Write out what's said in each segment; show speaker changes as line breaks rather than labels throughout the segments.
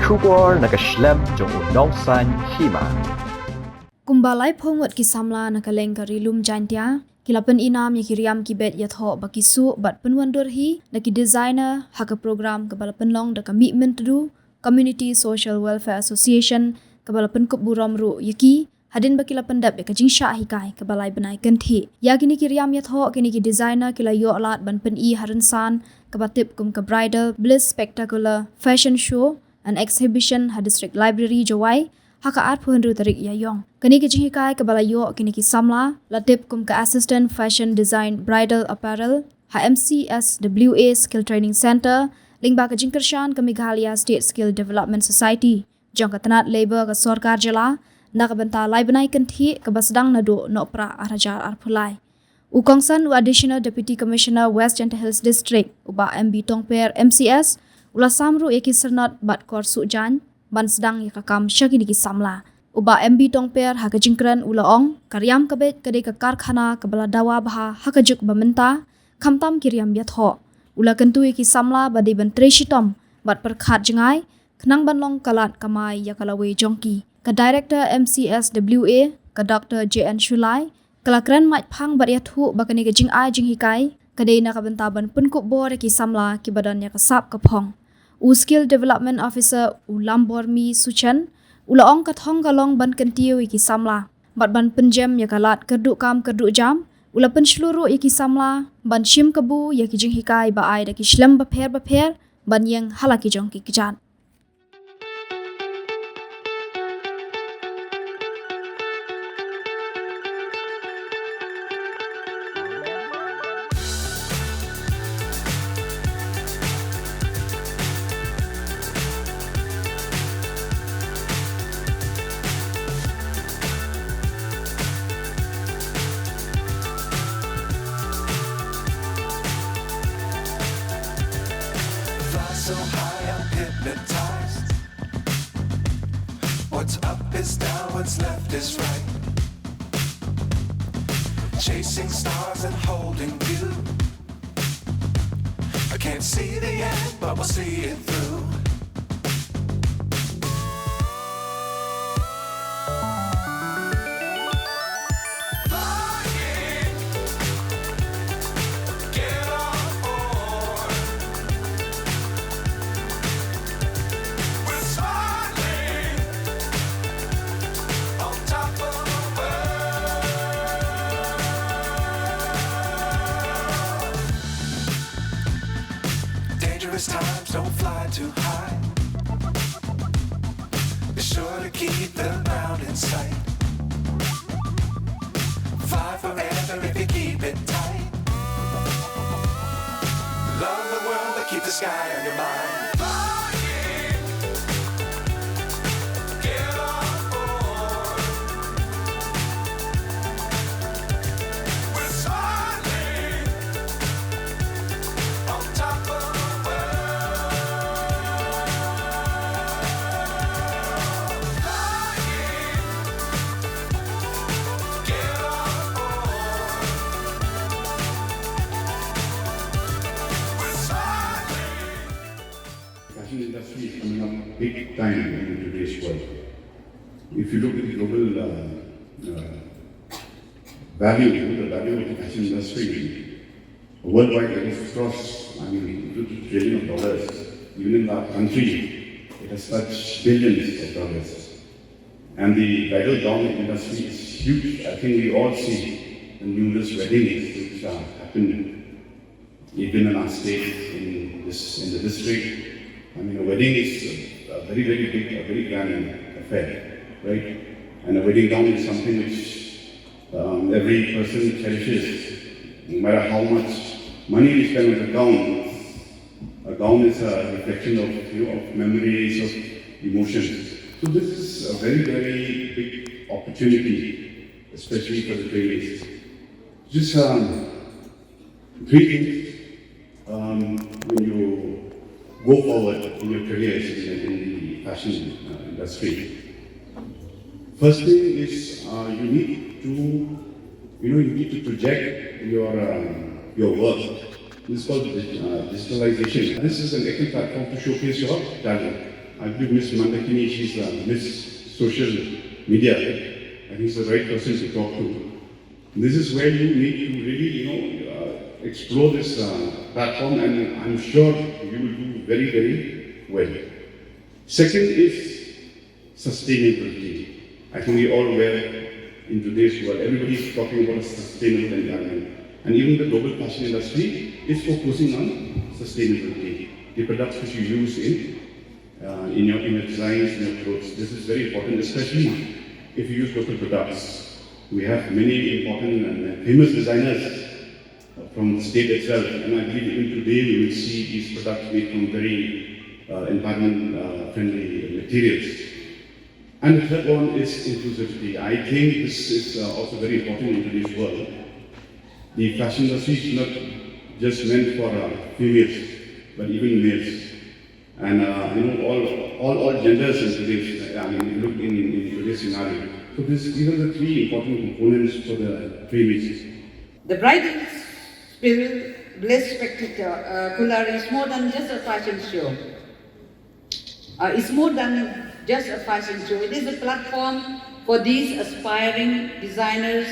Trubor nakaslem jong unongsan Hima.
Kumbalai phongwat ki Samla nakaleng ka rilum jantia kilapan inam ya kiriam ki bet yatho bakisu bat penwandur hi naki designer haka program kabalapan long da commitment du community social welfare association kabalapan kuburam ru yaki hadin bakilapan dap ka jingsha hi kai kabalai banai kan thi ya kini kiriam yatho kini ki designer kila yo alat ban pen I haransan kabatip kum ka bridal bliss spectacular fashion show an exhibition ha district library jawai haka art phuhanru tarik ya yong kani ki jing kai ka balayo kini ki Samla latip kum ka assistant fashion design bridal apparel ha MCSWA skill training center lingba ka jingkershan ka Meghalaya state skill development society jong ka tanat labor ka sarkar jala na ka banta lai banai kan thi ka basdang na do no pra arajar ar phulai ukongsan additional deputy commissioner west Gentle Hills district uba MB Tongper MCS ula samru eki sernat bat kor su jan ban sedang yakakam syakini ki Samla uba MB Tongper haka jingkran ulaong karyam kabet kade ka karkhana kabala Dawa baha haka juk bamenta khamtam kiriam yatho ula kentu ki Samla badi ban Trei Shitom bat perkhat jengai khnang ban long kalat kamai yakalawe jongki ka director MCSWA ka Dr. Jain Shulai kalakran mach phang bat yathu bakani ka jing ai jing hikai kade na ka bentaban punkup bor ki Samla ki badan yakasap ka phong skill development officer Ulambormi Suchan ulaong kathong galong ban kentiu iki Samla bat ban penjem yakalat kerdu kam kerdu jam ula pen seluruh iki Samla ban shim kabu yaki jing hikai ba ai daki shlem bapher ban yang halaki jongki kijan
So high I'm hypnotized. What's up is down, what's left is right. Chasing stars and holding you. I can't see the end, but we'll see it through. Times don't fly too high. Be sure to keep the ground in sight. Fly forever if you keep it tight. Love the world but keep the sky on your mind. Flying, get on board. We're soaring on top of
industry is coming up big time in today's world. If you look at the global value, the value of the fashion industry worldwide, it has crossed, $2 trillion. Even in our country, it has touched billions of dollars. And the bridal gown industry is huge. I think we all see the numerous weddings which happen even in our state, in the district. A wedding is a very, very big, a very grand affair, right? And a wedding gown is something which every person cherishes, no matter how much money we spend on a gown. A gown is a reflection of memories, of emotions. So this is a very, very big opportunity, especially for the trainees. Just three things when you go forward in your careers in the fashion industry. First thing is you need to project your work. This is called digitalization. This is an excellent platform to showcase your talent. I believe Miss Mandakini, she's Miss Social Media. I think she's the right person to talk to. This is where you need to really, explore this platform, and I'm sure you will do very, very well. Second is sustainability. I think we all aware in today's world, everybody is talking about a sustainable environment. And even the global fashion industry is focusing on sustainability. The products which you use in your designs, in your clothes, this is very important, especially if you use local products. We have many important and famous designers from the state itself, and I believe even today we will see these products made from very environment-friendly materials. And the third one is inclusivity. I think this is also very important in today's world. The fashion industry is not just meant for females, but even males. And all genders in today's, look in today's scenario. So these are the three important components for the pre-mix.
The bridal bliss spectacular is more than just a fashion show. It's more than just a fashion show. It is a platform for these aspiring designers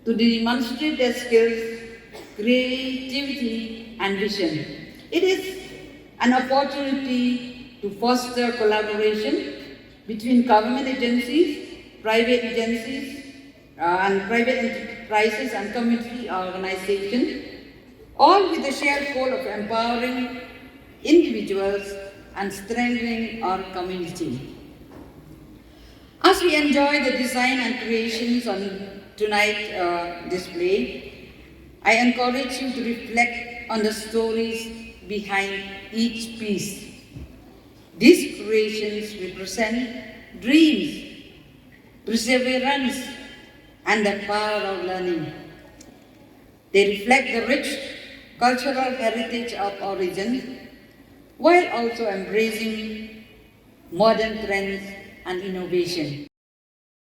to demonstrate their skills, creativity, and vision. It is an opportunity to foster collaboration between government agencies, private agencies, and private enterprises and community organizations, all with the shared goal of empowering individuals and strengthening our community. As we enjoy the design and creations on tonight's display, I encourage you to reflect on the stories behind each piece. These creations represent dreams, perseverance, and the power of learning. They reflect the rich cultural heritage of our region, while also embracing modern trends and innovation.